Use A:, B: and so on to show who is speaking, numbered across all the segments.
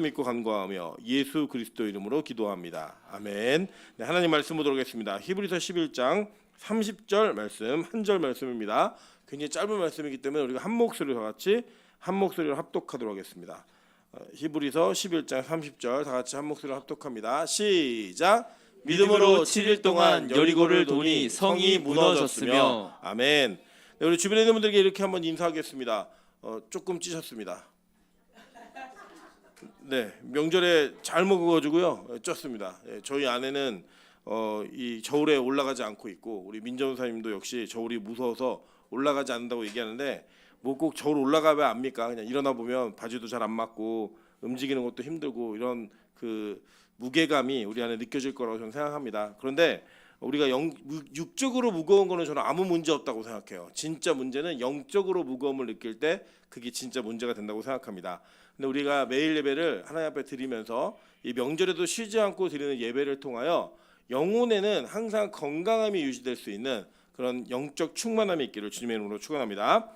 A: 믿고 간구하며 예수 그리스도 이름으로 기도합니다. 아멘. 네, 하나님 말씀 보도록 하겠습니다. 히브리서 11장 30절 말씀, 한 절 말씀입니다. 굉장히 짧은 말씀이기 때문에 우리가 한 목소리로 같이 한 목소리로 합독하도록 하겠습니다. 히브리서 11장 30절 다 같이 한 목소리로 합독합니다. 시작.
B: 믿음으로 7일 동안 여리고를 도니 성이 무너졌으며.
A: 아멘. 네, 우리 주변에 있는 분들에게 이렇게 한번 인사하겠습니다. 조금 찌셨습니다. 네, 명절에 잘 먹어가지고요 쪘습니다. 저희 아내는 이 저울에 올라가지 않고 있고 우리 민정사님도 역시 저울이 무서워서 올라가지 않는다고 얘기하는데 뭐 꼭 저울 올라가면 압니까? 그냥 일어나 보면 바지도 잘 안 맞고 움직이는 것도 힘들고 이런 그 무게감이 우리 안에 느껴질 거라고 저는 생각합니다. 그런데 우리가 육적으로 무거운 거는 저는 아무 문제 없다고 생각해요. 진짜 문제는 영적으로 무거움을 느낄 때 그게 진짜 문제가 된다고 생각합니다. 근데 우리가 매일 예배를 하나님 앞에 드리면서 이 명절에도 쉬지 않고 드리는 예배를 통하여 영혼에는 항상 건강함이 유지될 수 있는 그런 영적 충만함이 있기를 주님의 이름으로 축원합니다.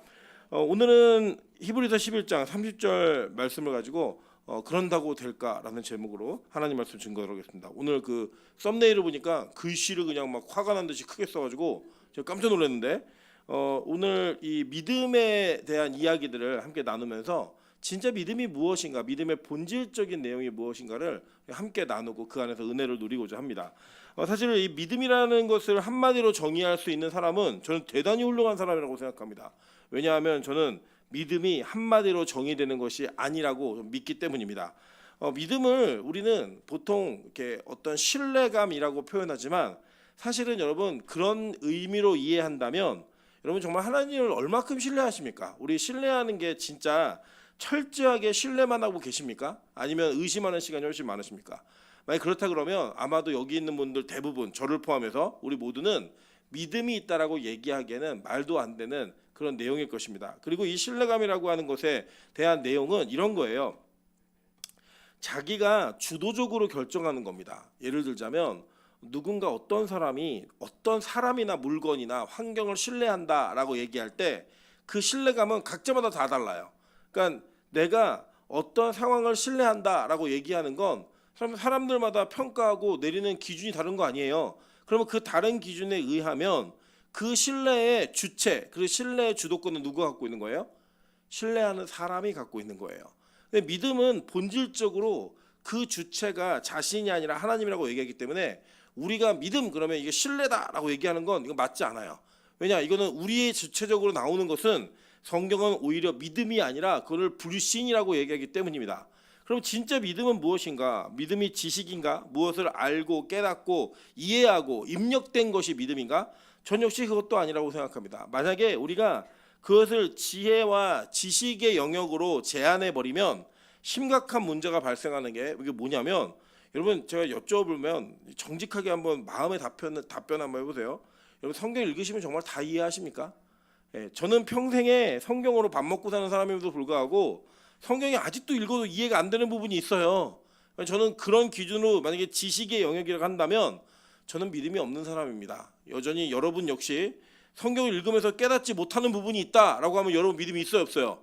A: 오늘은 히브리서 11장 30절 말씀을 가지고 그런다고 될까라는 제목으로 하나님 말씀 증거하도록 하겠습니다. 오늘 그 썸네일을 보니까 글씨를 그냥 막 화가 난 듯이 크게 써가지고 제가 깜짝 놀랐는데 오늘 이 믿음에 대한 이야기들을 함께 나누면서 진짜 믿음이 무엇인가, 믿음의 본질적인 내용이 무엇인가를 함께 나누고 그 안에서 은혜를 누리고자 합니다. 사실 이 믿음이라는 것을 한마디로 정의할 수 있는 사람은 저는 대단히 훌륭한 사람이라고 생각합니다. 왜냐하면 저는 믿음이 한마디로 정의되는 것이 아니라고 믿기 때문입니다. 믿음을 우리는 보통 이렇게 어떤 신뢰감이라고 표현하지만 사실은 여러분 그런 의미로 이해한다면 여러분 정말 하나님을 얼마큼 신뢰하십니까? 우리 신뢰하는 게 진짜 철저하게 신뢰만 하고 계십니까? 아니면 의심하는 시간이 훨씬 많으십니까? 만약 그렇다 그러면 아마도 여기 있는 분들 대부분 저를 포함해서 우리 모두는 믿음이 있다라고 얘기하기에는 말도 안 되는 그런 내용일 것입니다. 그리고 이 신뢰감이라고 하는 것에 대한 내용은 이런 거예요. 자기가 주도적으로 결정하는 겁니다. 예를 들자면 누군가 어떤 사람이 어떤 사람이나 물건이나 환경을 신뢰한다라고 얘기할 때 그 신뢰감은 각자마다 다 달라요. 그러니까 내가 어떤 상황을 신뢰한다라고 얘기하는 건 사람들마다 평가하고 내리는 기준이 다른 거 아니에요. 그러면 그 다른 기준에 의하면 그 신뢰의 주체, 그 신뢰의 주도권은 누가 갖고 있는 거예요? 신뢰하는 사람이 갖고 있는 거예요. 근데 믿음은 본질적으로 그 주체가 자신이 아니라 하나님이라고 얘기하기 때문에 우리가 믿음 그러면 이게 신뢰다라고 얘기하는 건 이거 맞지 않아요. 왜냐? 이거는 우리의 주체적으로 나오는 것은 성경은 오히려 믿음이 아니라 그걸 불신이라고 얘기하기 때문입니다. 그럼 진짜 믿음은 무엇인가? 믿음이 지식인가? 무엇을 알고 깨닫고 이해하고 입력된 것이 믿음인가? 전 역시 그것도 아니라고 생각합니다. 만약에 우리가 그것을 지혜와 지식의 영역으로 제한해 버리면 심각한 문제가 발생하는 게 이게 뭐냐면 여러분 제가 여쭤보면 정직하게 한번 마음의 답변 한번 해보세요. 여러분 성경 읽으시면 정말 다 이해하십니까? 저는 평생에 성경으로 밥 먹고 사는 사람임에도 불구하고 성경이 아직도 읽어도 이해가 안 되는 부분이 있어요. 저는 그런 기준으로 만약에 지식의 영역이라고 한다면 저는 믿음이 없는 사람입니다. 여전히 여러분 역시 성경을 읽으면서 깨닫지 못하는 부분이 있다라고 하면 여러분 믿음이 있어요, 없어요?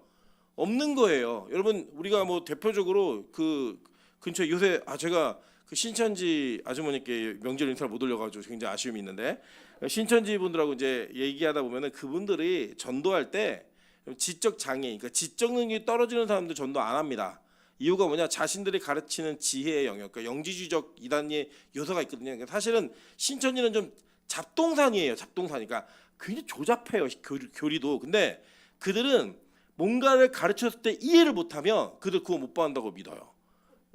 A: 없는 거예요. 여러분 우리가 뭐 대표적으로 그 근처에 요새 제가 그 신천지 아주머니께 명절 인사를 못 올려가지고 굉장히 아쉬움이 있는데 신천지 분들하고 이제 얘기하다 보면은 그분들이 전도할 때 지적 장애, 그러니까 지적 능력이 떨어지는 사람들 전도 안 합니다. 이유가 뭐냐? 자신들이 가르치는 지혜의 영역, 그러니까 영지주의적 이단의 요소가 있거든요. 그러니까 사실은 신천지는 좀 잡동산이에요. 잡동사니까 굉장히 조잡해요. 교리도. 근데 그들은 뭔가를 가르쳤을 때 이해를 못하면 그들 구원 못 받는다고 믿어요.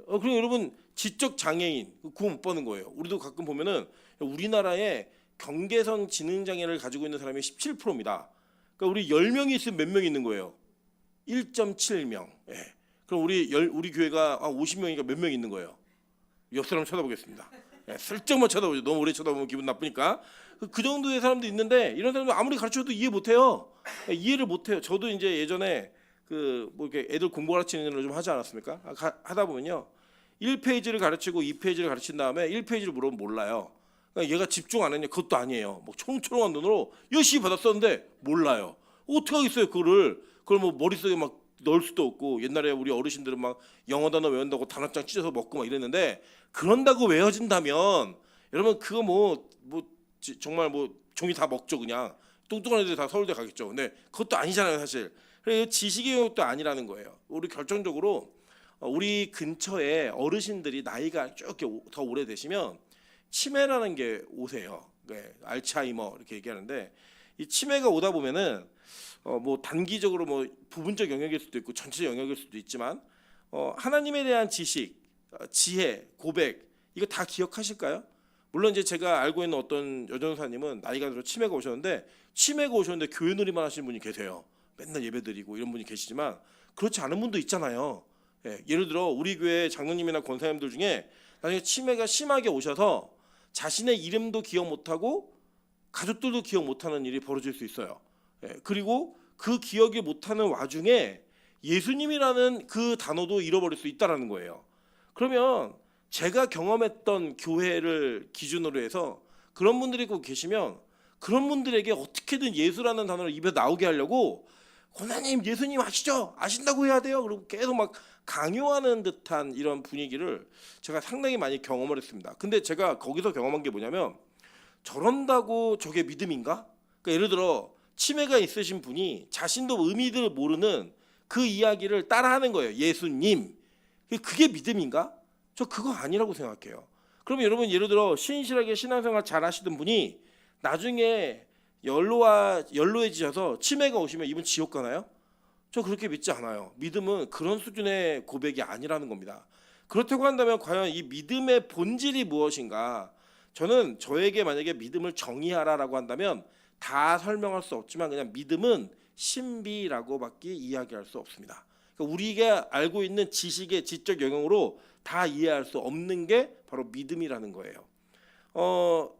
A: 그리고 여러분 지적 장애인 구원 못 받는 거예요. 우리도 가끔 보면은 우리나라에 경계성 지능 장애를 가지고 있는 사람이 17%입니다. 그러니까 우리 10명이 있으면 몇 명 있는 거예요? 1.7명. 예. 그럼 우리 교회가 50명이니까 몇 명 있는 거예요? 옆 사람 쳐다보겠습니다. 예, 슬쩍만 쳐다보죠. 너무 오래 쳐다보면 기분 나쁘니까. 그 정도의 사람도 있는데 이런 사람들 아무리 가르쳐도 이해 못해요. 예, 이해를 못해요. 저도 이제 예전에 그 뭐 이렇게 애들 공부 가르치는 일을 좀 하지 않았습니까? 하다 보면요, 1페이지를 가르치고 2페이지를 가르친 다음에 1페이지를 물어보면 몰라요. 그러니까 얘가 집중 안 했냐? 그것도 아니에요. 뭐 총총한 눈으로 열심히 받았었는데 몰라요. 어떻게 하겠어요? 그걸 뭐 머릿속에 막 넣을 수도 없고 옛날에 우리 어르신들은 막 영어 단어 외운다고 단어장 찢어서 먹고 막 이랬는데 그런다고 외워진다면 여러분 그거 정말 종이 다 먹죠 그냥 뚱뚱한 애들 다 서울대 가겠죠. 근데 그것도 아니잖아요 사실. 그래서 지식의 영역도 아니라는 거예요. 우리 결정적으로 우리 근처에 어르신들이 나이가 쭉 더 오래되시면 치매라는 게 오세요. 네, 알츠하이머 이렇게 얘기하는데 이 치매가 오다 보면은 단기적으로 부분적 영역일 수도 있고 전체 영역일 수도 있지만 하나님에 대한 지식, 지혜, 고백 이거 다 기억하실까요? 물론 이제 제가 알고 있는 어떤 여전사님은 나이가 들어 치매가 오셨는데 교회 놀이만 하시는 분이 계세요. 맨날 예배드리고 이런 분이 계시지만 그렇지 않은 분도 있잖아요. 예를 들어 우리 교회 장로님이나 권사님들 중에 나중에 치매가 심하게 오셔서 자신의 이름도 기억 못하고 가족들도 기억 못하는 일이 벌어질 수 있어요. 그리고 그 기억이 못하는 와중에 예수님이라는 그 단어도 잃어버릴 수 있다라는 거예요. 그러면 제가 경험했던 교회를 기준으로 해서 그런 분들이 꼭 계시면 그런 분들에게 어떻게든 예수라는 단어를 입에 나오게 하려고 권사님 예수님 아시죠? 아신다고 해야 돼요. 그리고 계속 막 강요하는 듯한 이런 분위기를 제가 상당히 많이 경험을 했습니다. 근데 제가 거기서 경험한 게 뭐냐면 저런다고 저게 믿음인가? 그러니까 예를 들어 치매가 있으신 분이 자신도 의미를 모르는 그 이야기를 따라하는 거예요. 예수님. 그게 믿음인가? 저 그거 아니라고 생각해요. 그러면 여러분 예를 들어 신실하게 신앙생활 잘 하시던 분이 나중에 연로해지셔서 치매가 오시면 이분 지옥 가나요? 저 그렇게 믿지 않아요. 믿음은 그런 수준의 고백이 아니라는 겁니다. 그렇다고 한다면 과연 이 믿음의 본질이 무엇인가? 저는 저에게 만약에 믿음을 정의하라라고 한다면 다 설명할 수 없지만 그냥 믿음은 신비라고밖에 이야기할 수 없습니다. 그러니까 우리가 알고 있는 지식의 지적 영역으로 다 이해할 수 없는 게 바로 믿음이라는 거예요.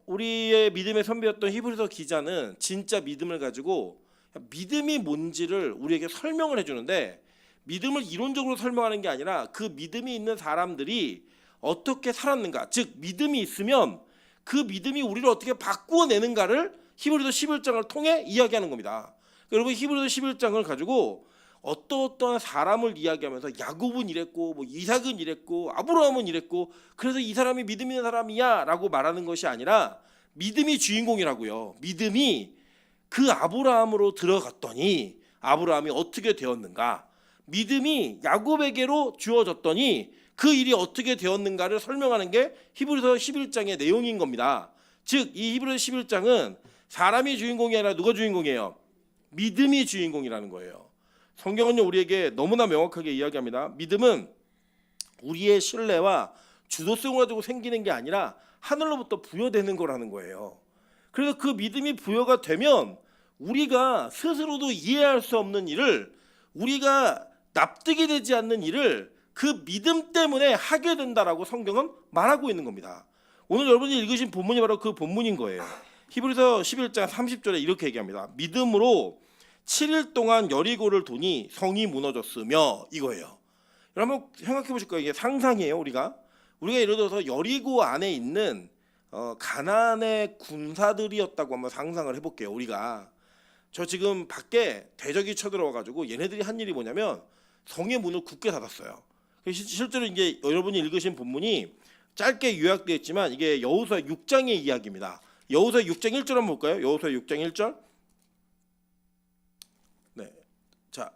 A: 우리의 믿음의 선배였던 히브리서 기자는 진짜 믿음을 가지고 믿음이 뭔지를 우리에게 설명을 해주는데 믿음을 이론적으로 설명하는 게 아니라 그 믿음이 있는 사람들이 어떻게 살았는가, 즉 믿음이 있으면 그 믿음이 우리를 어떻게 바꾸어내는가를 히브리서 11장을 통해 이야기하는 겁니다. 여러분 히브리서 11장을 가지고 어떠한 사람을 이야기하면서 야곱은 이랬고 이삭은 이랬고 아브라함은 이랬고 그래서 이 사람이 믿음 있는 사람이야 라고 말하는 것이 아니라 믿음이 주인공이라고요. 믿음이 그 아브라함으로 들어갔더니 아브라함이 어떻게 되었는가, 믿음이 야곱에게로 주어졌더니 그 일이 어떻게 되었는가를 설명하는 게 히브리서 11장의 내용인 겁니다. 즉 이 히브리서 11장은 사람이 주인공이 아니라 누가 주인공이에요? 믿음이 주인공이라는 거예요. 성경은요 우리에게 너무나 명확하게 이야기합니다. 믿음은 우리의 신뢰와 주도성을 가지고 생기는 게 아니라 하늘로부터 부여되는 거라는 거예요. 그래서 그 믿음이 부여가 되면 우리가 스스로도 이해할 수 없는 일을, 우리가 납득이 되지 않는 일을 그 믿음 때문에 하게 된다라고 성경은 말하고 있는 겁니다. 오늘 여러분이 읽으신 본문이 바로 그 본문인 거예요. 히브리서 11장 30절에 이렇게 얘기합니다. 믿음으로 7일 동안 여리고를 도니 성이 무너졌으며, 이거예요. 여러분 생각해 보실 거예요. 이게 상상이에요. 우리가 예를 들어서 여리고 안에 있는 가나안의 군사들이었다고 한번 상상을 해볼게요. 우리가 저 지금 밖에 대적이 쳐들어와 가지고 얘네들이 한 일이 뭐냐면 성의 문을 굳게 닫았어요. 실제로 이제 여러분이 읽으신 본문이 짧게 요약되어 있지만 이게 여호수아 6장의 이야기입니다. 여호수아 6장 1절 한번 볼까요? 여호수아 6장 1절. 네, 자,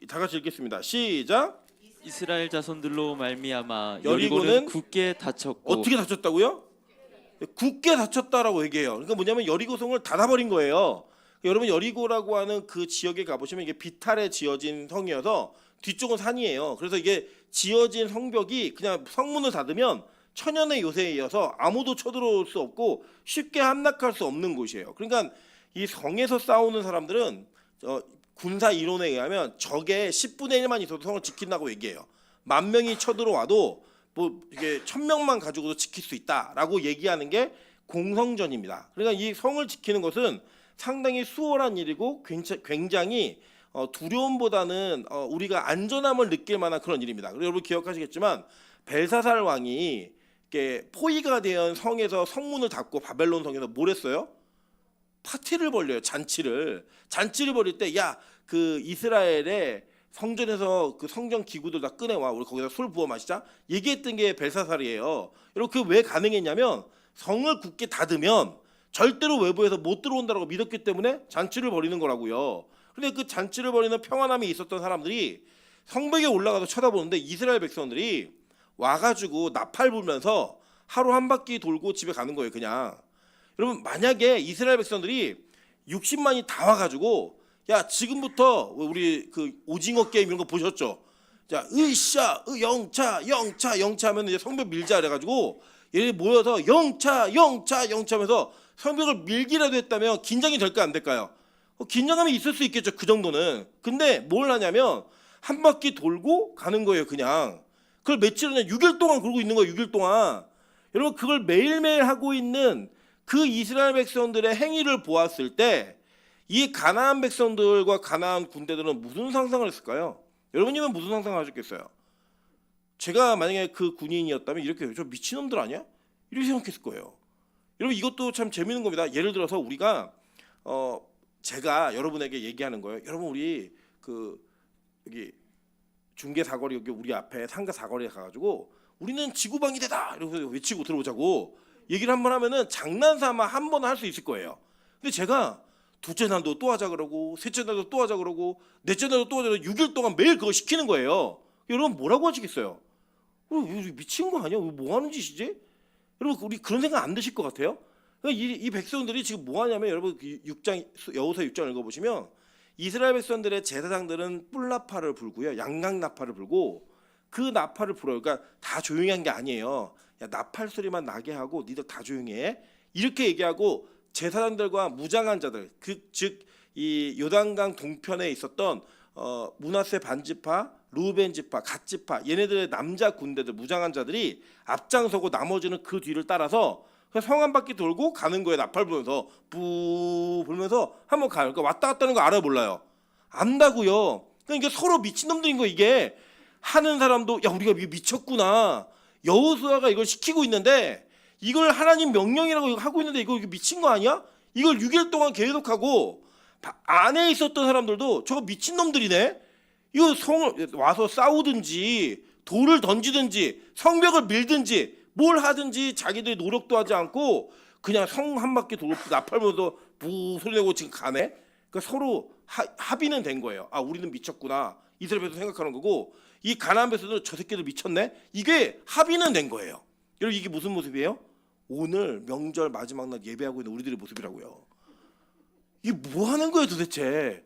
A: 다 같이 읽겠습니다. 시작.
B: 이스라엘 자손들로 말미암아
A: 여리고는
B: 여리고는 굳게 닫혔고.
A: 어떻게 닫혔다고요? 굳게 닫혔다라고 얘기해요. 그러니까 뭐냐면 여리고성을 닫아버린 거예요. 여러분 여리고라고 하는 그 지역에 가보시면 이게 비탈에 지어진 성이어서 뒤쪽은 산이에요. 그래서 이게 지어진 성벽이 그냥 성문을 닫으면 천연의 요새에 이어서 아무도 쳐들어올 수 없고 쉽게 함락할 수 없는 곳이에요. 그러니까 이 성에서 싸우는 사람들은 군사 이론에 의하면 적의 10분의 1만 있어도 성을 지킨다고 얘기해요. 10,000명이 쳐들어와도 이게 1,000명만 가지고도 지킬 수 있다라고 얘기하는 게 공성전입니다. 그러니까 이 성을 지키는 것은 상당히 수월한 일이고 굉장히 두려움보다는 우리가 안전함을 느낄 만한 그런 일입니다. 그리고 여러분 기억하시겠지만 벨사살 왕이 이렇게 포위가 된 성에서 성문을 닫고 바벨론 성에서 뭘 했어요? 파티를 벌려요. 잔치를 벌일 때 야 그 이스라엘의 성전에서 그 성전 기구들 다 꺼내와 우리 거기다 술 부어 마시자 얘기했던 게 벨사살이에요. 여러분 그 왜 가능했냐면 성을 굳게 닫으면 절대로 외부에서 못 들어온다고 믿었기 때문에 잔치를 벌이는 거라고요. 근데 그 잔치를 벌이는 평안함이 있었던 사람들이 성벽에 올라가서 쳐다보는데 이스라엘 백성들이 와가지고 나팔 불면서 하루 한 바퀴 돌고 집에 가는 거예요. 그냥. 여러분 만약에 이스라엘 백성들이 60만이 다 와가지고 야 지금부터 우리 그 오징어 게임 이런 거 보셨죠? 자 으쌰 영차 하면 이제 성벽 밀자 그래가지고 얘네 모여서 영차 하면서 성벽을 밀기라도 했다면 긴장이 될까 안 될까요? 긴장감이 있을 수 있겠죠. 그 정도는. 근데 뭘 하냐면 한 바퀴 돌고 가는 거예요. 그냥. 그걸 며칠 은 6일 동안 그러고 있는 거예요. 6일 동안. 여러분 그걸 매일매일 하고 있는 그 이스라엘 백성들의 행위를 보았을 때 이 가나안 백성들과 가나안 군대들은 무슨 상상을 했을까요? 여러분이면 무슨 상상을 하셨겠어요? 제가 만약에 그 군인이었다면 이렇게 저 미친놈들 아니야? 이렇게 생각했을 거예요. 여러분 이것도 참 재밌는 겁니다. 예를 들어서 우리가 제가 여러분에게 얘기하는 거예요. 여러분 우리 그 여기 중계 사거리 여기 우리 앞에 상가 사거리에 가가지고 우리는 지구방위대다 이러고 외치고 들어오자고 얘기를 한번 하면은 장난삼아 한 번 할 수 있을 거예요. 근데 제가 둘째 날도 또 하자 그러고 셋째 날도 또 하자 그러고 넷째 날도 또 하자 그러고 6일 동안 매일 그거 시키는 거예요. 여러분 뭐라고 하시겠어요? 미친 거 아니야? 뭐 하는 짓이지? 여러분 우리 그런 생각 안 드실 것 같아요? 이 백성들이 지금 뭐 하냐면 여러분 6장 여호수아 6장 읽어보시면 이스라엘 백성들의 제사장들은 뿔나팔을 불고요. 양강나팔을 불고 그 나팔을 불어요. 그러니까 다 조용히 한 게 아니에요. 야 나팔 소리만 나게 하고 니들 다 조용히 해. 이렇게 얘기하고 제사장들과 무장한 자들 즉 이 요단강 동편에 있었던 므낫세 반지파, 루벤 지파, 갓 지파 얘네들의 남자 군대들 무장한 자들이 앞장서고 나머지는 그 뒤를 따라서 성 한 바퀴 돌고 가는 거예요. 나팔 불면서 뿌 불면서 한번 가요. 그러니까 왔다 갔다 하는 거 알아요 몰라요? 안다고요. 그러니까 이게 서로 미친놈들인 거 이게 하는 사람도 야 우리가 미쳤구나. 여호수아가 이걸 시키고 있는데 이걸 하나님 명령이라고 하고 있는데 이거 미친 거 아니야? 이걸 6일 동안 계속하고 안에 있었던 사람들도 저거 미친놈들이네. 이거 성을 와서 싸우든지 돌을 던지든지 성벽을 밀든지 뭘 하든지 자기들이 노력도 하지 않고 그냥 성 한 바퀴 돌고 나팔면서 부 소리 내고 지금 가네. 그러니까 서로 합의는 된 거예요. 아 우리는 미쳤구나. 이스라엘 백성 생각하는 거고 이 가나안 백성들은 저 새끼들 미쳤네. 이게 합의는 된 거예요. 여러분 이게 무슨 모습이에요? 오늘 명절 마지막 날 예배하고 있는 우리들의 모습이라고요. 이게 뭐 하는 거예요 도대체?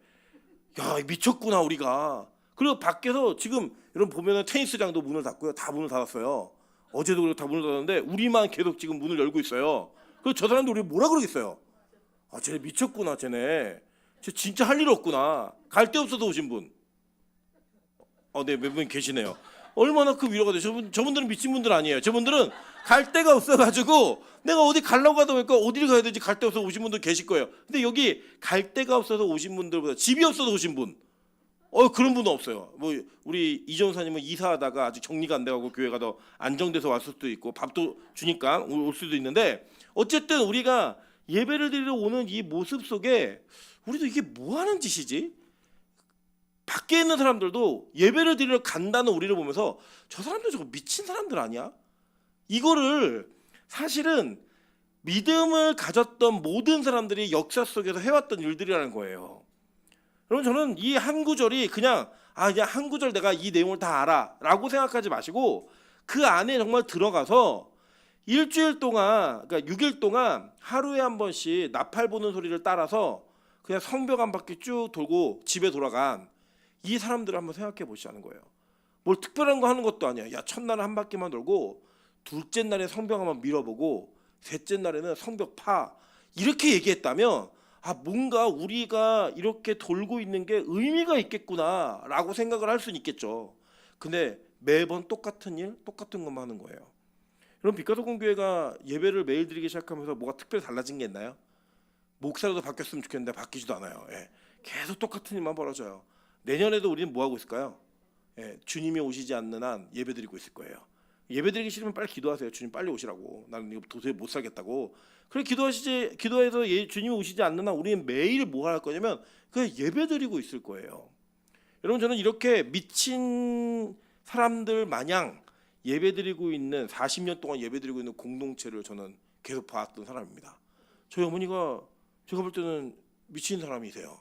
A: 야 미쳤구나 우리가. 그리고 밖에서 지금 여러분 보면은 테니스장도 문을 닫고요. 다 문을 닫았어요. 어제도 그리고 다 문을 닫았는데 우리만 계속 지금 문을 열고 있어요. 그래서 저 사람들 우리 뭐라 그러겠어요? 아 쟤네 미쳤구나 쟤네. 쟤 진짜 할 일 없구나. 갈 데 없어서 오신 분. 네 몇 분 계시네요. 얼마나 그 위로가 돼요. 저분들은 미친 분들 아니에요. 저분들은 갈 데가 없어가지고 내가 어디 가려고 하다 보니까 어디를 가야 되지 갈 데 없어서 오신 분들 계실 거예요. 근데 여기 갈 데가 없어서 오신 분들보다 집이 없어서 오신 분 그런 분은 없어요. 뭐 우리 이전사님은 이사하다가 아직 정리가 안 돼가고 교회가 더 안정돼서 왔을 수도 있고 밥도 주니까 올 수도 있는데 어쨌든 우리가 예배를 드리러 오는 이 모습 속에 우리도 이게 뭐 하는 짓이지? 밖에 있는 사람들도 예배를 드리러 간다는 우리를 보면서 저 사람들 저거 미친 사람들 아니야? 이거를 사실은 믿음을 가졌던 모든 사람들이 역사 속에서 해왔던 일들이라는 거예요. 여러분 저는 이 한 구절이 그냥 한 구절 내가 이 내용을 다 알아 라고 생각하지 마시고 그 안에 정말 들어가서 일주일 동안 그러니까 6일 동안 하루에 한 번씩 나팔 부는 소리를 따라서 그냥 성벽 한 바퀴 쭉 돌고 집에 돌아간 이 사람들을 한번 생각해 보시자는 거예요. 뭘 특별한 거 하는 것도 아니야. 야 첫날은 한 바퀴만 돌고 둘째 날에 성벽 한번 밀어보고 셋째 날에는 성벽 파 이렇게 얘기했다면 뭔가 우리가 이렇게 돌고 있는 게 의미가 있겠구나라고 생각을 할 수는 있겠죠. 근데 매번 똑같은 일, 똑같은 것만 하는 거예요. 여러분 빛가도공교회가 예배를 매일 드리기 시작하면서 뭐가 특별히 달라진 게 있나요? 목사라도 바뀌었으면 좋겠는데 바뀌지도 않아요. 계속 똑같은 일만 벌어져요. 내년에도 우리는 뭐 하고 있을까요? 주님이 오시지 않는 한 예배 드리고 있을 거예요. 예배 드리기 싫으면 빨리 기도하세요. 주님 빨리 오시라고. 나는 이거 도저히 못 살겠다고. 그래 기도해서 주님이 오시지 않는 한 우리는 매일 뭐 할 거냐면 그냥 예배 드리고 있을 거예요. 여러분 저는 이렇게 미친 사람들 마냥 예배드리고 있는 40년 동안 예배드리고 있는 공동체를 저는 계속 봐왔던 사람입니다. 저희 어머니가 제가 볼 때는 미친 사람이세요.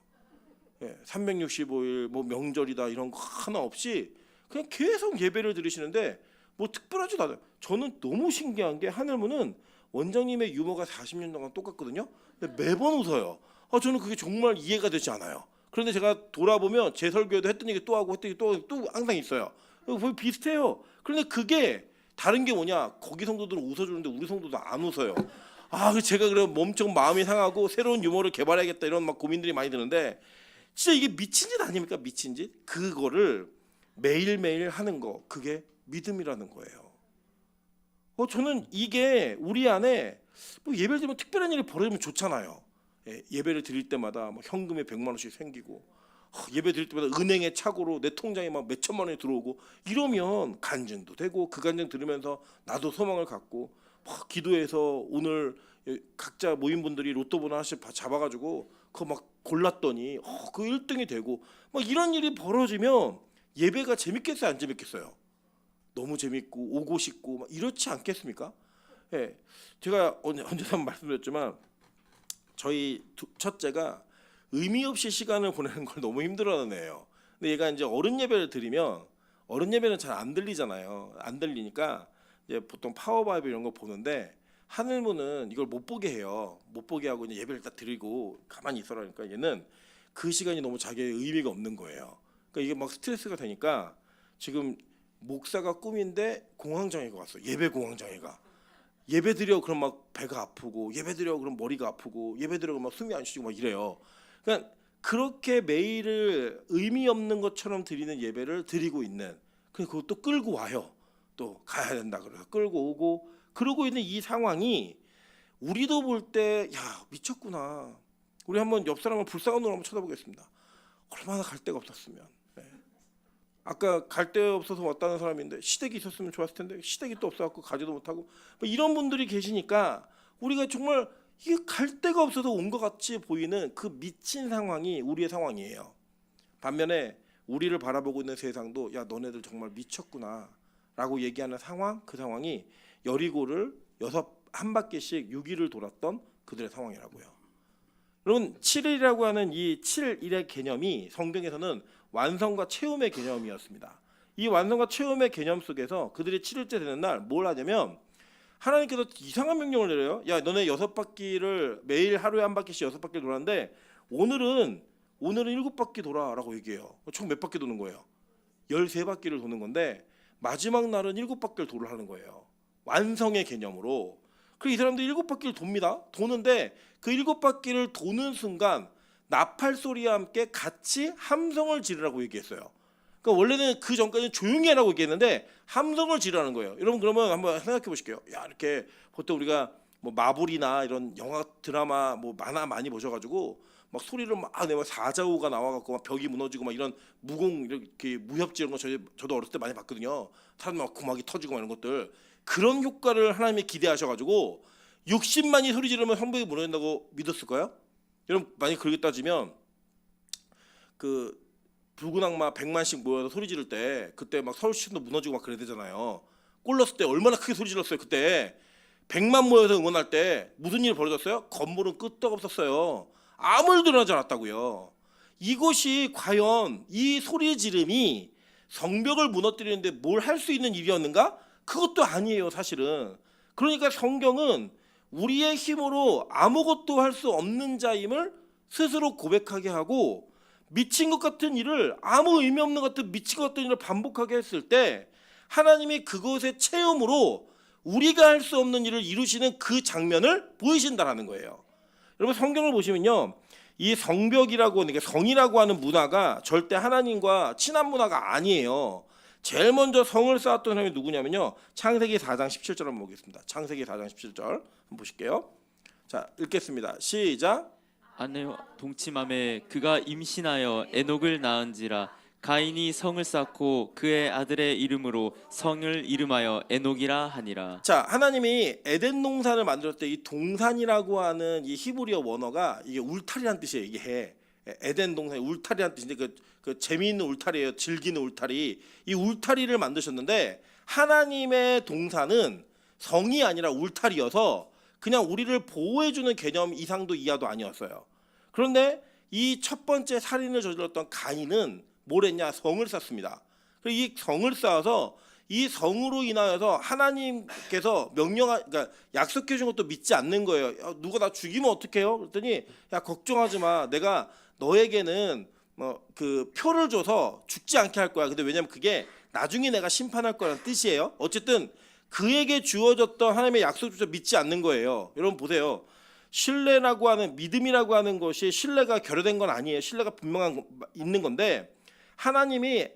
A: 365일 뭐 명절이다 이런 거 하나 없이 그냥 계속 예배를 드리시는데 뭐 특별하지도 않아요. 저는 너무 신기한 게 하늘문은 원장님의 유머가 40년 동안 똑같거든요. 근데 매번 웃어요. 저는 그게 정말 이해가 되지 않아요. 그런데 제가 돌아보면 제 설교에도 했던 얘기 또 하고 했던 얘기 또 항상 있어요. 거의 비슷해요. 그런데 그게 다른 게 뭐냐? 거기 성도들은 웃어주는데 우리 성도도 안 웃어요. 제가 그래 엄청 마음이 상하고 새로운 유머를 개발해야겠다 이런 막 고민들이 많이 드는데 진짜 이게 미친 짓 아닙니까? 미친 짓. 그거를 매일매일 하는 거 그게 믿음이라는 거예요. 저는 이게 우리 안에 뭐 예배를 드리면 특별한 일이 벌어지면 좋잖아요. 예배를 드릴 때마다 뭐 현금에 100만 원씩 생기고 예배 드릴 때마다 은행에 착오로 내 통장에 막 몇천만 원이 들어오고 이러면 간증도 되고 그 간증 들으면서 나도 소망을 갖고 막 기도해서 오늘 각자 모임분들이 로또 번호 하나씩 잡아가지고 그거 막 골랐더니 그 1등이 되고 막 이런 일이 벌어지면 예배가 재밌겠어요 안 재밌겠어요? 너무 재밌고 오고 싶고 막 이렇지 않겠습니까? 제가 언제도 한번 말씀드렸지만 저희 첫째가 의미 없이 시간을 보내는 걸 너무 힘들어하는 애예요. 근데 얘가 이제 어른 예배를 드리면 어른 예배는 잘 안 들리잖아요. 안 들리니까 이제 보통 파워바이브 이런 거 보는데 하늘문은 이걸 못 보게 해요. 못 보게 하고 이제 예배를 딱 드리고 가만히 있어라니까 얘는 그 시간이 너무 자기의 의미가 없는 거예요. 그러니까 이게 막 스트레스가 되니까 지금 목사가 꿈인데 공황장애가 왔어. 예배 공황장애가. 예배 드려 그럼 막 배가 아프고 예배 드려 그럼 머리가 아프고 예배 드려 그럼 막 숨이 안 쉬고 막 이래요. 그러니까 그렇게 매일을 의미 없는 것처럼 드리는 예배를 드리고 있는 그것도 끌고 와요. 또 가야 된다 그래서 끌고 오고 그러고 있는 이 상황이 우리도 볼 때 야 미쳤구나. 우리 한번 옆 사람을 불쌍한 눈으로 한번 쳐다보겠습니다. 얼마나 갈 데가 없었으면. 아까 갈 데 없어서 왔다는 사람인데 시댁이 있었으면 좋았을 텐데 시댁이 또 없어갖고 가지도 못하고 뭐 이런 분들이 계시니까 우리가 정말 이게 갈 데가 없어서 온 것 같이 보이는 그 미친 상황이 우리의 상황이에요. 반면에 우리를 바라보고 있는 세상도 야 너네들 정말 미쳤구나 라고 얘기하는 상황 그 상황이 여리고를 한 바퀴씩 6일을 돌았던 그들의 상황이라고요. 여러분 7일이라고 하는 이 7일의 개념이 성경에서는 완성과 채움의 개념이었습니다. 이 완성과 채움의 개념 속에서 그들이 7일째 되는 날 뭘 하냐면 하나님께서 이상한 명령을 내려요. 야 너네 6바퀴를 매일 하루에 한 바퀴씩 6바퀴를 돌았는데 오늘은 7바퀴 돌아라고 얘기해요. 총 몇 바퀴 도는 거예요? 13바퀴를 도는 건데 마지막 날은 7바퀴를 도를 거예요. 완성의 개념으로. 그리고 이 사람들이 7바퀴를 돕니다. 도는데 그 7바퀴를 도는 순간 나팔 소리와 함께 같이 함성을 지르라고 얘기했어요. 그러니까 원래는 그 전까지는 조용히 하라고 얘기했는데 함성을 지르라는 거예요. 여러분 그러면 한번 생각해 보실게요. 야 이렇게 보통 우리가 뭐 마블이나 이런 영화 드라마 뭐 만화 많이 보셔가지고 막 소리를 막 내면 사자우가 나와갖고 막 벽이 무너지고 막 이런 무공 이렇게 무협지 이런 거 저도 어렸을 때 많이 봤거든요. 사람 막 고막이 터지고 막 이런 것들 그런 효과를 하나님이 기대하셔가지고 60만이 소리 지르면 성벽이 무너진다고 믿었을까요? 여러분 만약 그렇게 따지면 그 붉은 악마 100만씩 모여서 소리 지를 때 그때 막 서울시청도 무너지고 막 그래야 되잖아요. 골 넣었을 때 얼마나 크게 소리 질렀어요. 그때 100만 모여서 응원할 때 무슨 일이 벌어졌어요? 건물은 끄떡없었어요. 아무 일도 일어나지 않았다고요. 이것이 과연 이 소리 지름이 성벽을 무너뜨리는데 뭘 할 수 있는 일이었는가? 그것도 아니에요 사실은. 그러니까 성경은 우리의 힘으로 아무것도 할 수 없는 자임을 스스로 고백하게 하고 미친 것 같은 일을 아무 의미 없는 것 같은 미친 것 같은 일을 반복하게 했을 때 하나님이 그것의 체험으로 우리가 할 수 없는 일을 이루시는 그 장면을 보이신다라는 거예요. 여러분 성경을 보시면요. 이 성벽이라고 하는 게 성이라고 하는 문화가 절대 하나님과 친한 문화가 아니에요. 제일 먼저 성을 쌓았던 사람이 누구냐면요. 창세기 4장 17절 한번 보겠습니다. 창세기 4장 17절 한번 보실게요. 자 읽겠습니다. 시작.
B: 아내와 동침함에 그가 임신하여 에녹을 낳은지라 가인이 성을 쌓고 그의 아들의 이름으로 성을 이름하여 에녹이라 하니라.
A: 자 하나님이 에덴 동산을 만들었을 때 이 동산이라고 하는 이 히브리어 원어가 이게 울타리란 뜻이에요. 이게 에덴 동산에 울타리란 뜻인데 그 재미있는 울타리예요. 즐기는 울타리. 이 울타리를 만드셨는데 하나님의 동산은 성이 아니라 울타리여서 그냥 우리를 보호해주는 개념 이상도 이하도 아니었어요. 그런데 이 첫 번째 살인을 저질렀던 가인은 뭘 했냐? 성을 쌓습니다. 그리고 이 성을 쌓아서 이 성으로 인하여서 하나님께서 그러니까 약속해 준 것도 믿지 않는 거예요. 야, 누가 나 죽이면 어떡해요? 그랬더니 야 걱정하지 마. 내가 너에게는 그 표를 줘서 죽지 않게 할 거야. 근데 왜냐면 그게 나중에 내가 심판할 거라는 뜻이에요. 어쨌든 그에게 주어졌던 하나님의 약속조차 믿지 않는 거예요. 여러분 보세요. 신뢰라고 하는 믿음이라고 하는 것이 신뢰가 결여된 건 아니에요. 신뢰가 분명한 있는 건데 하나님이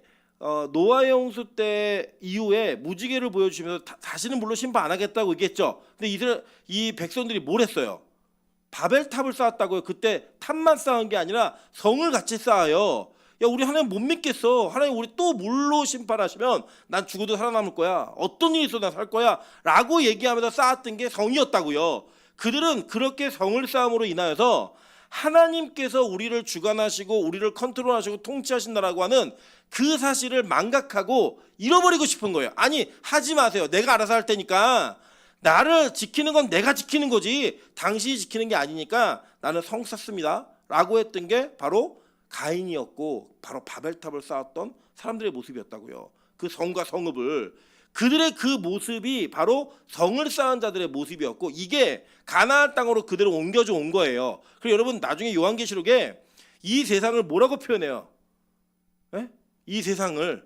A: 노아의 홍수 때 이후에 무지개를 보여주시면서 다시는 물론 심판 안 하겠다고 얘기했죠. 근데 이 백성들이 뭘 했어요? 바벨탑을 쌓았다고요. 그때 탑만 쌓은 게 아니라 성을 같이 쌓아요. 야 우리 하나님 못 믿겠어. 하나님 우리 또 물로 심판하시면 난 죽어도 살아남을 거야. 어떤 일이 있어도 난 살 거야. 라고 얘기하면서 쌓았던 게 성이었다고요. 그들은 그렇게 성을 쌓음으로 인하여서 하나님께서 우리를 주관하시고 우리를 컨트롤하시고 통치하신다라고 하는 그 사실을 망각하고 잃어버리고 싶은 거예요. 아니 하지 마세요. 내가 알아서 할 테니까. 나를 지키는 건 내가 지키는 거지 당신이 지키는 게 아니니까 나는 성 쌓습니다 라고 했던 게 바로 가인이었고 바로 바벨탑을 쌓았던 사람들의 모습이었다고요. 그 성과 성읍을 그들의 그 모습이 바로 성을 쌓은 자들의 모습이었고 이게 가나안 땅으로 그대로 옮겨져 온 거예요. 그리고 여러분 나중에 요한계시록에 이 세상을 뭐라고 표현해요? 네? 이 세상을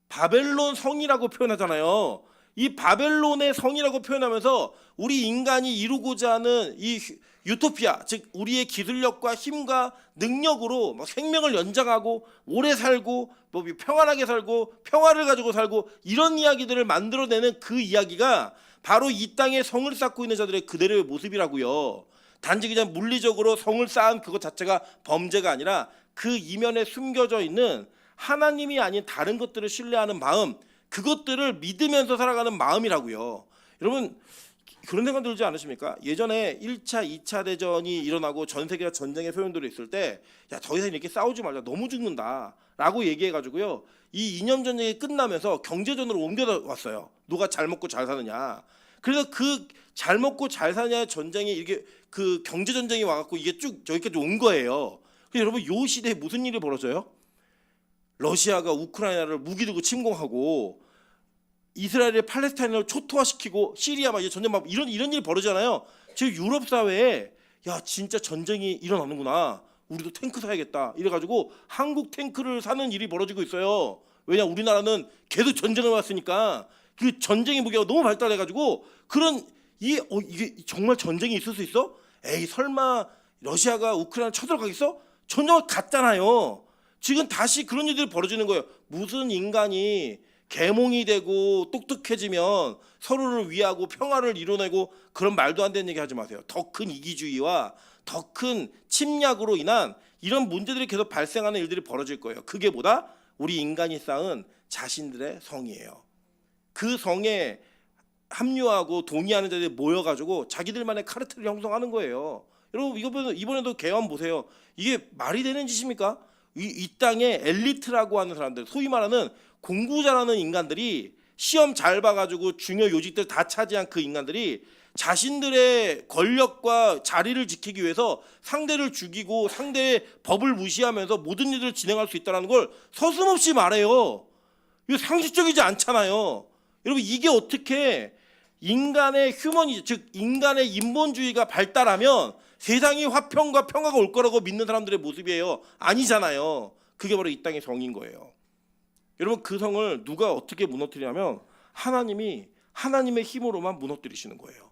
A: 바벨론 성이라고 표현하잖아요. 이 바벨론의 성이라고 표현하면서 우리 인간이 이루고자 하는 이 유토피아, 즉 우리의 기술력과 힘과 능력으로 생명을 연장하고 오래 살고 평안하게 살고 평화를 가지고 살고 이런 이야기들을 만들어내는 그 이야기가 바로 이 땅에 성을 쌓고 있는 자들의 그대로의 모습이라고요. 단지 그냥 물리적으로 성을 쌓은 그것 자체가 범죄가 아니라 그 이면에 숨겨져 있는 하나님이 아닌 다른 것들을 신뢰하는 마음, 그것들을 믿으면서 살아가는 마음이라고요. 여러분 그런 생각 들지 않으십니까? 예전에 1차, 2차 대전이 일어나고 전 세계가 전쟁의 표현들이 있을 때 야, 더 이상 이렇게 싸우지 말자. 너무 죽는다. 라고 얘기해가지고요. 이 이념 전쟁이 끝나면서 경제전으로 옮겨왔어요. 누가 잘 먹고 잘 사느냐. 그래서 그 잘 먹고 잘 사느냐의 전쟁이 이렇게 그 경제 전쟁이 와갖고 이게 쭉 여기까지 온 거예요. 그래서 여러분 요 시대에 무슨 일이 벌어져요? 러시아가 우크라이나를 무기 들고 침공하고 이스라엘이 팔레스타인을 초토화시키고 시리아 막 전쟁 막 이런 일이 벌어지잖아요. 지금 유럽 사회에 야 진짜 전쟁이 일어나는구나. 우리도 탱크 사야겠다. 이래가지고 한국 탱크를 사는 일이 벌어지고 있어요. 왜냐 우리나라는 계속 전쟁을 왔으니까 그 전쟁의 무게가 너무 발달해가지고 그런 이게 정말 전쟁이 있을 수 있어? 에이 설마 러시아가 우크라이나 쳐들어가겠어? 전쟁을 갔잖아요. 지금 다시 그런 일들이 벌어지는 거예요. 무슨 인간이 계몽이 되고 똑똑해지면 서로를 위하고 평화를 이뤄내고 그런 말도 안 되는 얘기 하지 마세요. 더 큰 이기주의와 더 큰 침략으로 인한 이런 문제들이 계속 발생하는 일들이 벌어질 거예요. 그게 뭐다? 우리 인간이 쌓은 자신들의 성이에요. 그 성에 합류하고 동의하는 자들이 모여가지고 자기들만의 카르텔을 형성하는 거예요. 여러분 이번에도 개헌 보세요. 이게 말이 되는 짓입니까? 이 땅에 엘리트라고 하는 사람들, 소위 말하는 공부 잘하는 인간들이 시험 잘 봐가지고 중요 요직들 다 차지한 그 인간들이 자신들의 권력과 자리를 지키기 위해서 상대를 죽이고 상대의 법을 무시하면서 모든 일을 진행할 수 있다는 걸 서슴없이 말해요. 이거 상식적이지 않잖아요. 여러분 이게 어떻게 인간의 즉 인간의 인본주의가 발달하면 세상이 화평과 평화가 올 거라고 믿는 사람들의 모습이에요. 아니잖아요. 그게 바로 이 땅의 성인 거예요. 여러분 그 성을 누가 어떻게 무너뜨리냐면 하나님이 하나님의 힘으로만 무너뜨리시는 거예요.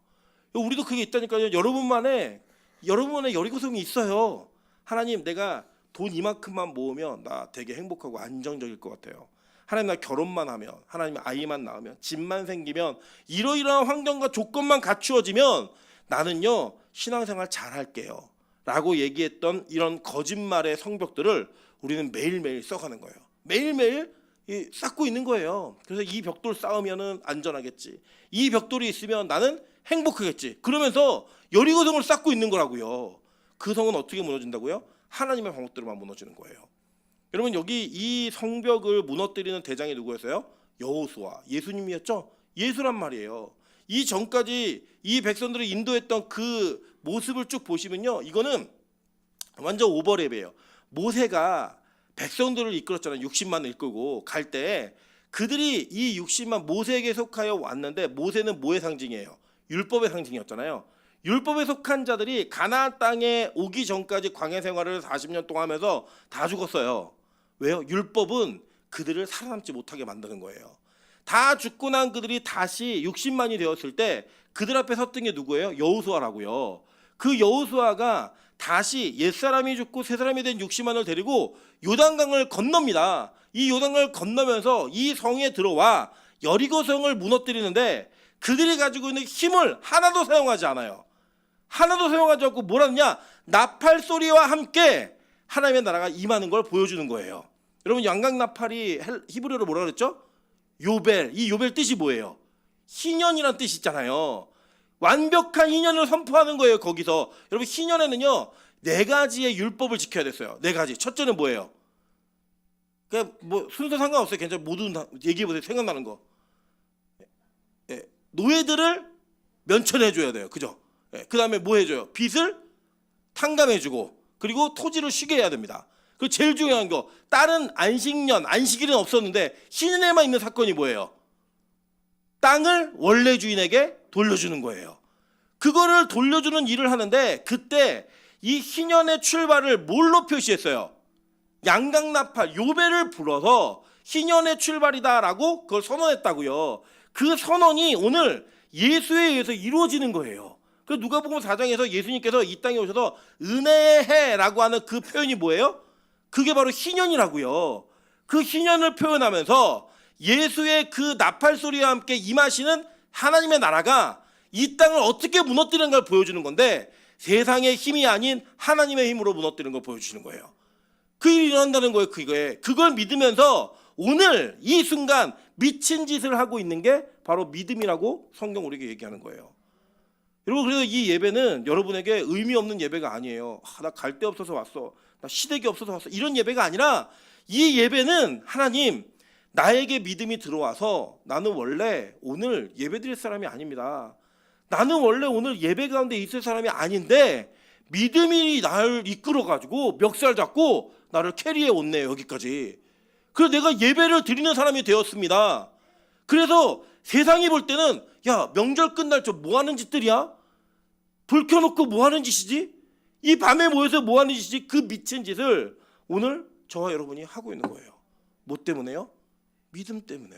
A: 우리도 그게 있다니까요. 여러분만의 여리고성이 있어요. 하나님 내가 돈 이만큼만 모으면 나 되게 행복하고 안정적일 것 같아요. 하나님 나 결혼만 하면, 하나님 아이만 낳으면, 집만 생기면, 이러이러한 환경과 조건만 갖추어지면 나는요 신앙생활 잘할게요 라고 얘기했던 이런 거짓말의 성벽들을 우리는 매일매일 써가는 거예요. 매일매일 쌓고 있는 거예요. 그래서 이 벽돌 쌓으면 안전하겠지, 이 벽돌이 있으면 나는 행복하겠지, 그러면서 여리고성을 쌓고 있는 거라고요. 그 성은 어떻게 무너진다고요? 하나님의 방법대로만 무너지는 거예요. 여러분 여기 이 성벽을 무너뜨리는 대장이 누구였어요? 여호수아, 예수님이었죠. 예수란 말이에요. 이 전까지 이 백성들을 인도했던 그 모습을 쭉 보시면요, 이거는 완전 오버랩이에요. 모세가 백성들을 이끌었잖아요. 60만을 이끌고 갈 때 그들이 이 60만 모세에게 속하여 왔는데, 모세는 뭐의 상징이에요? 율법의 상징이었잖아요. 율법에 속한 자들이 가나안 땅에 오기 전까지 광야 생활을 40년 동안 하면서 다 죽었어요. 왜요? 율법은 그들을 살아남지 못하게 만드는 거예요. 다 죽고 난 그들이 다시 60만이 되었을 때 그들 앞에 섰던 게 누구예요? 여호수아라고요. 그 여호수아가 다시 옛사람이 죽고 새사람이 된 60만을 데리고 요단강을 건넙니다. 이 요단강을 건너면서 이 성에 들어와 여리고성을 무너뜨리는데 그들이 가지고 있는 힘을 하나도 사용하지 않아요. 하나도 사용하지 않고 뭘 하느냐? 나팔 소리와 함께 하나님의 나라가 임하는 걸 보여주는 거예요. 여러분 양각 나팔이 히브리어로 뭐라 그랬죠? 요벨. 이 요벨 뜻이 뭐예요? 희년이란 뜻이 있잖아요. 완벽한 희년을 선포하는 거예요. 거기서 여러분 희년에는요 4가지의 율법을 지켜야 됐어요. 4가지. 첫째는 뭐예요? 그냥 뭐 순서 상관없어요. 괜찮아요. 모두 얘기해 보세요. 생각나는 거. 노예들을 면천해 줘야 돼요. 그죠? 그 다음에 뭐 해줘요? 빚을 탕감해 주고, 그리고 토지를 쉬게 해야 됩니다. 그 제일 중요한 거, 다른 안식년, 안식일은 없었는데 희년에만 있는 사건이 뭐예요? 땅을 원래 주인에게 돌려주는 거예요. 그거를 돌려주는 일을 하는데 그때 이 희년의 출발을 뭘로 표시했어요? 양각나팔, 요배를 불어서 희년의 출발이다라고 그걸 선언했다고요. 그 선언이 오늘 예수에 의해서 이루어지는 거예요. 그 누가복음 4장에서 예수님께서 이 땅에 오셔서 은혜의 해라고 하는 그 표현이 뭐예요? 그게 바로 희년이라고요. 그 희년을 표현하면서 예수의 그 나팔 소리와 함께 임하시는 하나님의 나라가 이 땅을 어떻게 무너뜨리는 걸 보여주는 건데, 세상의 힘이 아닌 하나님의 힘으로 무너뜨리는 걸 보여주시는 거예요. 그 일이 일어난다는 거예요. 그걸 믿으면서 오늘 이 순간 미친 짓을 하고 있는 게 바로 믿음이라고 성경 우리에게 얘기하는 거예요. 여러분 그래서 이 예배는 여러분에게 의미 없는 예배가 아니에요. 나 갈 데 없어서 왔어, 나 시댁이 없어서 왔어, 이런 예배가 아니라 이 예배는 하나님 나에게 믿음이 들어와서 나는 원래 오늘 예배드릴 사람이 아닙니다. 나는 원래 오늘 예배 가운데 있을 사람이 아닌데 믿음이 나를 이끌어가지고 멱살 잡고 나를 캐리해 왔네 여기까지. 그래서 내가 예배를 드리는 사람이 되었습니다. 그래서 세상이 볼 때는 야 명절 끝날 저 뭐 하는 짓들이야? 불 켜놓고 뭐 하는 짓이지? 이 밤에 모여서 뭐 하는 짓이지? 그 미친 짓을 오늘 저와 여러분이 하고 있는 거예요. 뭐 때문에요? 믿음 때문에.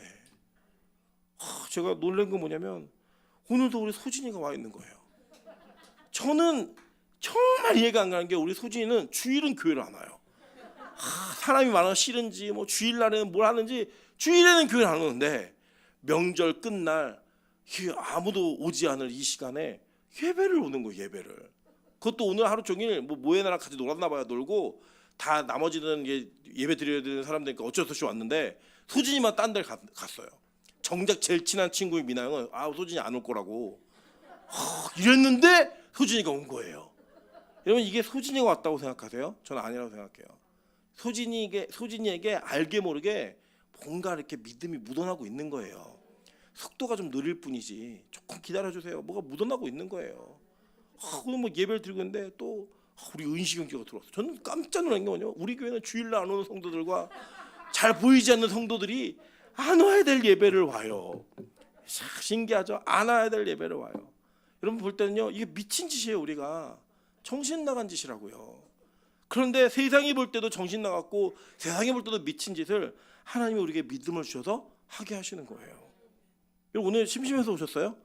A: 제가 놀란 건 뭐냐면 오늘도 우리 소진이가 와 있는 거예요. 저는 정말 이해가 안 가는 게 우리 소진이는 주일은 교회를 안 와요. 사람이 많아서 싫은지 뭐 주일날에는 뭘 하는지 주일에는 교회를 안 오는데 명절 끝날 아무도 오지 않을 이 시간에 예배를 오는 거예요. 예배를. 그것도 오늘 하루 종일 뭐 모예나랑 같이 놀았나 봐요. 놀고 다 나머지는 예배 드려야 되는 사람들이니까 어쩔 수 없이 왔는데 소진이만 딴 데 갔어요. 정작 제일 친한 친구인 미나 형은 소진이 안 올 거라고 이랬는데 소진이가 온 거예요. 여러분 이게 소진이가 왔다고 생각하세요? 저는 아니라고 생각해요. 소진이에게 알게 모르게 뭔가 이렇게 믿음이 묻어나고 있는 거예요. 속도가 좀 느릴 뿐이지 조금 기다려주세요. 뭐가 묻어나고 있는 거예요. 오늘 뭐 예배를 드리고 있는데 또 우리 은식형제가 들어왔어. 저는 깜짝 놀란 게 뭐냐면 우리 교회는 주일날 안 오는 성도들과 잘 보이지 않는 성도들이 안 와야 될 예배를 와요. 신기하죠? 안 와야 될 예배를 와요. 여러분 볼 때는요 이게 미친 짓이에요. 우리가 정신 나간 짓이라고요. 그런데 세상이 볼 때도 정신 나갔고 세상이 볼 때도 미친 짓을 하나님이 우리에게 믿음을 주셔서 하게 하시는 거예요. 여러분 오늘 심심해서 오셨어요?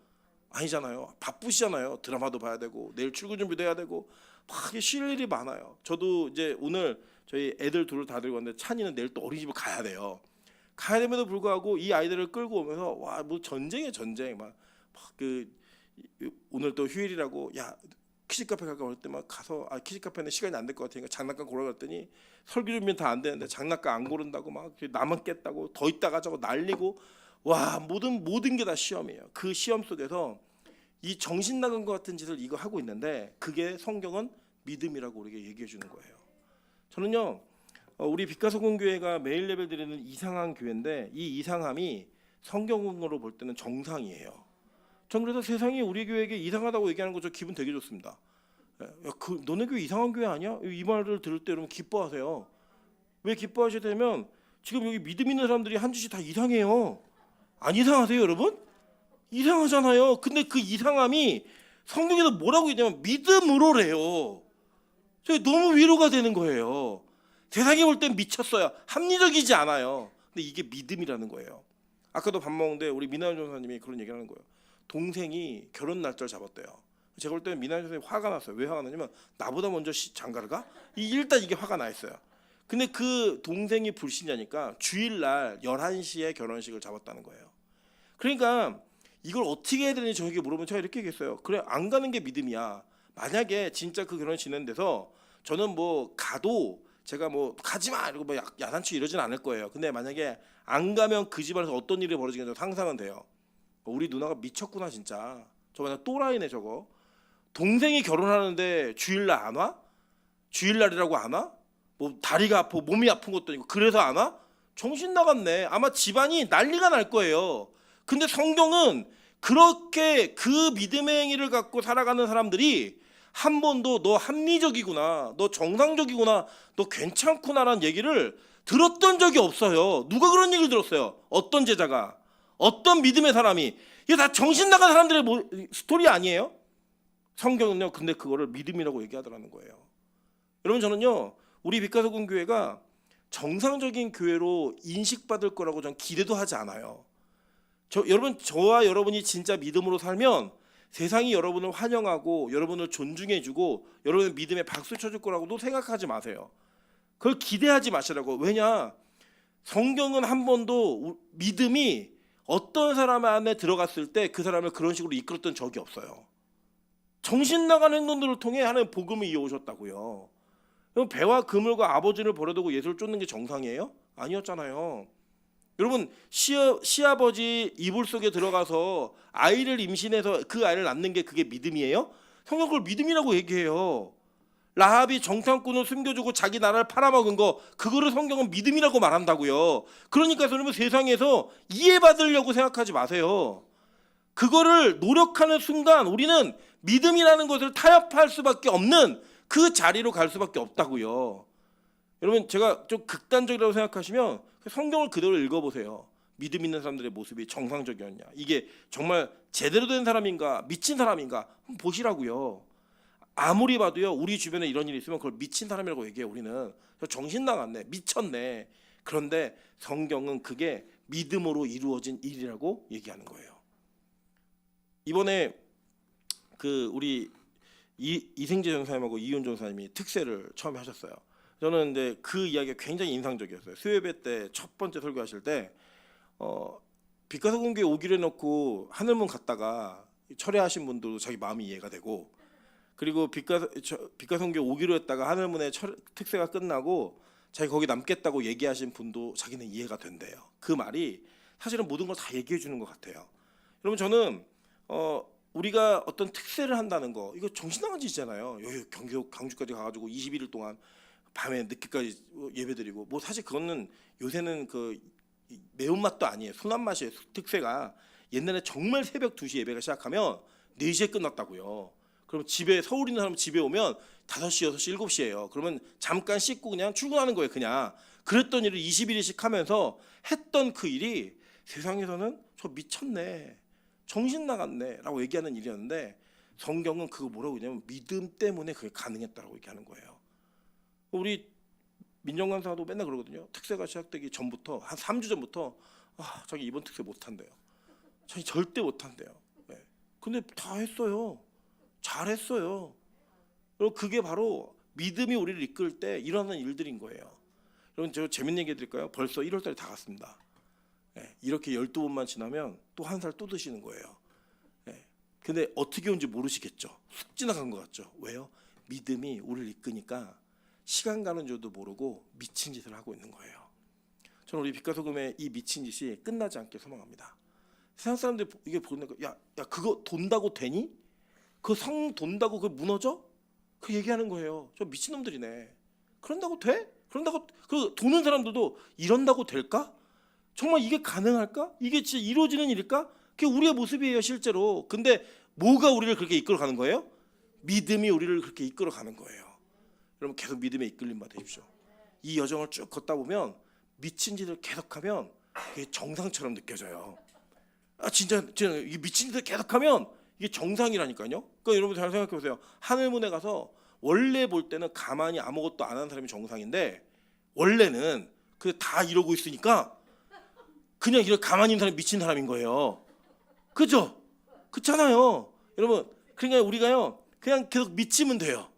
A: 아니잖아요. 바쁘시잖아요. 드라마도 봐야 되고 내일 출근 준비도 해야 되고 막 쉴 일이 많아요. 저도 이제 오늘 저희 애들 둘을 다 들고 왔는데 찬이는 내일 또 어린이집을 가야 돼요. 가야 됨에도 불구하고 이 아이들을 끌고 오면서 와 뭐 전쟁이에요. 전쟁. 막 오늘 또 휴일이라고 야 키즈카페 갈까 할 때 막 가서 키즈카페는 시간이 안 될 것 같으니까 장난감 고르라 그랬더니 설교 준비는 다 안 되는데 장난감 안 고른다고 막 나만 깼다고 더 있다가 저거 날리고 와 모든 게 다 시험이에요. 그 시험 속에서 이 정신 나간 것 같은 짓을 이거 하고 있는데 그게 성경은 믿음이라고 우리에게 얘기해 주는 거예요. 저는요 우리 빛가서공교회가 매일 예배 드리는 이상한 교회인데 이 이상함이 성경으로 볼 때는 정상이에요. 전 그래서 세상이 우리 교회에게 이상하다고 얘기하는 거 저 기분 되게 좋습니다. 야, 너네 교회 이상한 교회 아니야? 이 말을 들을 때 여러분 기뻐하세요. 왜 기뻐하셔야 되면 지금 여기 믿음 있는 사람들이 한 주씩 다 이상해요. 안 이상하세요 여러분? 이상하잖아요. 근데 그 이상함이 성경에서 뭐라고 얘기하냐면 믿음으로래요. 저 너무 위로가 되는 거예요. 세상이 볼 땐 미쳤어요. 합리적이지 않아요. 근데 이게 믿음이라는 거예요. 아까도 밥 먹는데 우리 미나연 전사님이 그런 얘기를 하는 거예요. 동생이 결혼 날짜를 잡았대요. 제가 볼 때는 미나연 전사님이 화가 났어요. 왜 화가 나냐면 나보다 먼저 장가를 가? 일단 이게 화가 나 있어요. 근데 그 동생이 불신자니까 주일날 11시에 결혼식을 잡았다는 거예요. 그러니까 이걸 어떻게 해야 되는지 저에게 물어보면 제가 이렇게 얘기했어요. 그래 안 가는 게 믿음이야. 만약에 진짜 그 결혼 진행 데서 저는 뭐 가도 제가 뭐 가지마 이러고 뭐 야단치 이러진 않을 거예요. 근데 만약에 안 가면 그 집안에서 어떤 일이 벌어지는지 상상은 돼요. 우리 누나가 미쳤구나 진짜. 저 만약 또라이네 저거. 동생이 결혼하는데 주일날 안 와? 주일날이라고 안 와? 뭐 다리가 아프고 몸이 아픈 것도 아니고 그래서 안 와? 정신 나갔네. 아마 집안이 난리가 날 거예요. 근데 성경은 그렇게 그 믿음의 행위를 갖고 살아가는 사람들이 한 번도 너 합리적이구나, 너 정상적이구나, 너 괜찮구나라는 얘기를 들었던 적이 없어요. 누가 그런 얘기를 들었어요? 어떤 제자가, 어떤 믿음의 사람이. 이게 다 정신 나간 사람들의 스토리 아니에요? 성경은요 근데 그거를 믿음이라고 얘기하더라는 거예요. 여러분 저는요 우리 빛가서군 교회가 정상적인 교회로 인식받을 거라고 전 기대도 하지 않아요. 여러분 저와 여러분이 진짜 믿음으로 살면 세상이 여러분을 환영하고 여러분을 존중해주고 여러분의 믿음에 박수 쳐줄 거라고도 생각하지 마세요. 그걸 기대하지 마시라고. 왜냐 성경은 한 번도 믿음이 어떤 사람 안에 들어갔을 때 그 사람을 그런 식으로 이끌었던 적이 없어요. 정신 나간 행동들을 통해 하나님 복음을 이어오셨다고요. 배와 그물과 아버지를 버려두고 예수를 쫓는 게 정상이에요? 아니었잖아요. 여러분 시아버지 이불 속에 들어가서 아이를 임신해서 그 아이를 낳는 게 그게 믿음이에요? 성경 그걸 믿음이라고 얘기해요. 라합이 정탐꾼을 숨겨주고 자기 나라를 팔아먹은 거 그거를 성경은 믿음이라고 말한다고요. 그러니까 여러분 세상에서 이해받으려고 생각하지 마세요. 그거를 노력하는 순간 우리는 믿음이라는 것을 타협할 수밖에 없는 그 자리로 갈 수밖에 없다고요. 여러분 제가 좀 극단적이라고 생각하시면 성경을 그대로 읽어보세요. 믿음 있는 사람들의 모습이 정상적이었냐, 이게 정말 제대로 된 사람인가 미친 사람인가 한번 보시라고요. 아무리 봐도요 우리 주변에 이런 일이 있으면 그걸 미친 사람이라고 얘기해요. 우리는 정신 나갔네, 미쳤네. 그런데 성경은 그게 믿음으로 이루어진 일이라고 얘기하는 거예요. 이번에 그 우리 이생재 전사님하고 이윤 전사님이 특세를 처음에 하셨어요. 저는 근데 그 이야기가 굉장히 인상적이었어요. 수요예배 때 첫 번째 설교하실 때 빛가서공교회 오기로 해놓고 하늘문 갔다가 철회하신 분도 자기 마음이 이해가 되고, 그리고 빛가서공교회 오기로 했다가 하늘문의 특세가 끝나고 자기 거기 남겠다고 얘기하신 분도 자기는 이해가 된대요. 그 말이 사실은 모든 걸 다 얘기해 주는 것 같아요. 여러분 저는 우리가 어떤 특세를 한다는 거 이거 정신 나간 짓이잖아요. 여기 경주까지 가가지고 21일 동안 밤에 늦게까지 예배드리고 뭐 사실 그거는 요새는 그 매운맛도 아니에요. 순한 맛이에요. 특세가 옛날에 정말 새벽 2시 예배가 시작하면 4시에 끝났다고요. 그럼 집에 서울 있는 사람 집에 오면 5시, 6시, 7시예요. 그러면 잠깐 씻고 그냥 출근하는 거예요. 그냥 그랬던 일을 21일씩 하면서 했던 그 일이 세상에서는 저 미쳤네, 정신 나갔네 라고 얘기하는 일이었는데 성경은 그거 뭐라고 얘기하냐면 믿음 때문에 그게 가능했다라고 얘기하는 거예요. 우리 민정간사도 맨날 그러거든요. 특세가 시작되기 전부터 한 3주 전부터 자기 이번 특세 못한대요. 자기 절대 못한대요. 네. 근데 다 했어요. 잘했어요. 그리고 그게 바로 믿음이 우리를 이끌 때 일어나는 일들인 거예요. 여러분 제가 재밌는 얘기 해드릴까요? 벌써 1월달이 다 갔습니다. 네. 이렇게 12번만 지나면 또 한 살 또 드시는 거예요. 네. 근데 어떻게 온지 모르시겠죠. 쑥 지나간 것 같죠. 왜요? 믿음이 우리를 이끄니까 시간 가는 줄도 모르고 미친 짓을 하고 있는 거예요. 저는 우리 빛가소금의 이 미친 짓이 끝나지 않게 소망합니다. 세상 사람들이 이게 보는 거, 야 그거 돈다고 되니? 그 성 돈다고 그거 무너져? 그 얘기하는 거예요. 저 미친놈들이네. 그런다고 돼? 그런다고 그 도는 사람들도 이런다고 될까? 정말 이게 가능할까? 이게 진짜 이루어지는 일일까? 그게 우리의 모습이에요 실제로. 근데 뭐가 우리를 그렇게 이끌어가는 거예요? 믿음이 우리를 그렇게 이끌어가는 거예요. 여러분 계속 믿음에 이끌림 받으십시오. 이 여정을 쭉 걷다 보면 미친 짓을 계속하면 이게 정상처럼 느껴져요. 진짜 이 미친 짓을 계속하면 이게 정상이라니까요. 그러니까 여러분 잘 생각해 보세요. 하늘문에 가서 원래 볼 때는 가만히 아무것도 안 하는 사람이 정상인데 원래는 그 다 이러고 있으니까 그냥 이렇게 가만히 있는 사람이 미친 사람인 거예요. 그죠? 그렇잖아요. 여러분 그러니까 우리가요 그냥 계속 미치면 돼요.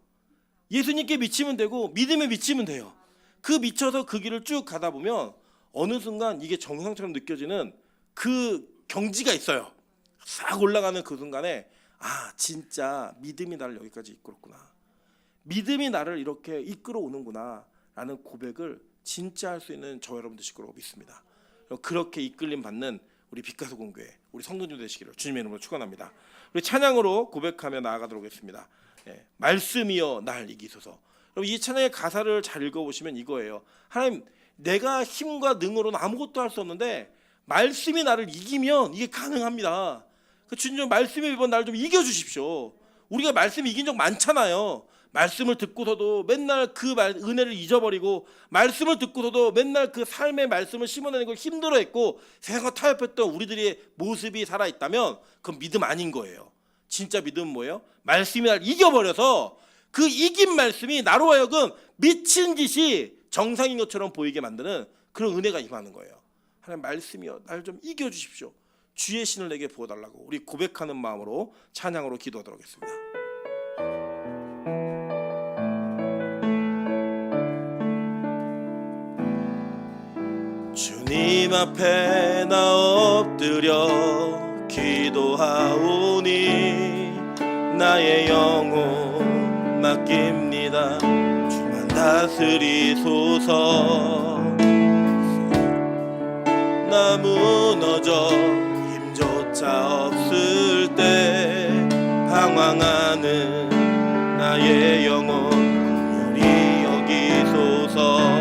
A: 예수님께 미치면 되고 믿음에 미치면 돼요. 그 미쳐서 그 길을 쭉 가다 보면 어느 순간 이게 정상처럼 느껴지는 그 경지가 있어요. 싹 올라가는 그 순간에 진짜 믿음이 나를 여기까지 이끌었구나. 믿음이 나를 이렇게 이끌어오는구나 라는 고백을 진짜 할 수 있는 저 여러분 되실 거라고 믿습니다. 그렇게 이끌림 받는 우리 빛가수 공교회 우리 성도님 되시기를 주님의 이름으로 축원합니다. 우리 찬양으로 고백하며 나아가도록 하겠습니다. 말씀이여 날 이기소서. 여러분 이 찬양의 가사를 잘 읽어보시면 이거예요. 하나님 내가 힘과 능으로는 아무것도 할 수 없는데 말씀이 나를 이기면 이게 가능합니다. 주님 말씀에 이번 나를 좀 이겨주십시오. 우리가 말씀 이긴 적 많잖아요. 말씀을 듣고서도 맨날 그 은혜를 잊어버리고 말씀을 듣고서도 맨날 그 삶의 말씀을 심어내는 걸 힘들어했고 세상과 타협했던 우리들의 모습이 살아있다면 그건 믿음 아닌 거예요. 진짜 믿음은 뭐예요? 말씀이 나를 이겨버려서 그 이긴 말씀이 나로 하여금 미친 짓이 정상인 것처럼 보이게 만드는 그런 은혜가 임하는 거예요. 하나님 말씀이여 날 좀 이겨주십시오. 주의 신을 내게 부어달라고 우리 고백하는 마음으로 찬양으로 기도하도록 하겠습니다. 주님 앞에 나 엎드려 기도하오니 나의 영혼 맡깁니다. 주만 다스리소서. 나 무너져 힘조차 없을 때 방황하는 나의 영혼 긍휼히 여기소서.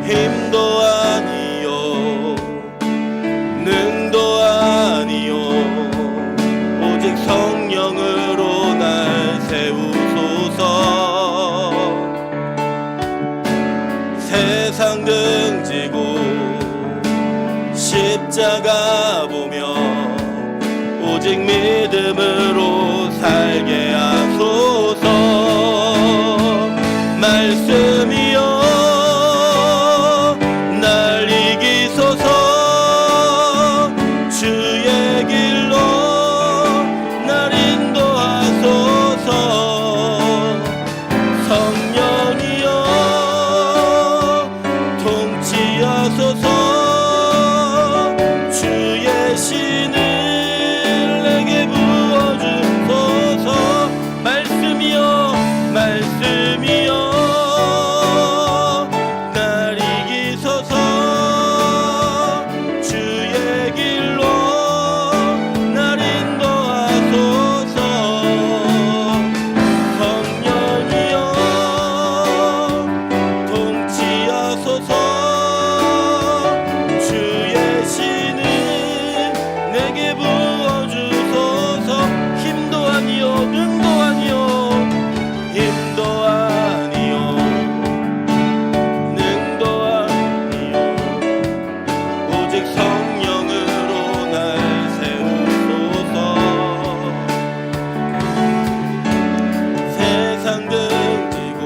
A: 힘도 아니요 능도 아니요 오직 성령으로 날 세우소서. 세상 등지고 십자가 보며 오직 믿음으로 살게 하소서. 말씀이여 날 이기소서. 주의 길로 날 인도하소서. 성령이여 통치하소서. 주의 신을 내게 부어주소서. 말씀이여 말씀이여 날 이기소서. 주의 길로 날 인도하소서. 성령이여 통치하소서. 주의 신을 내게 부어주소서. 힘도 아니요 능도 아니요 힘도 아니요 능도 아니요 오직 성령으로 날 세우소서. 세상 등지고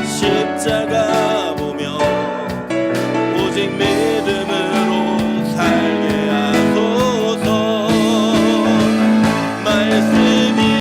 A: 십자가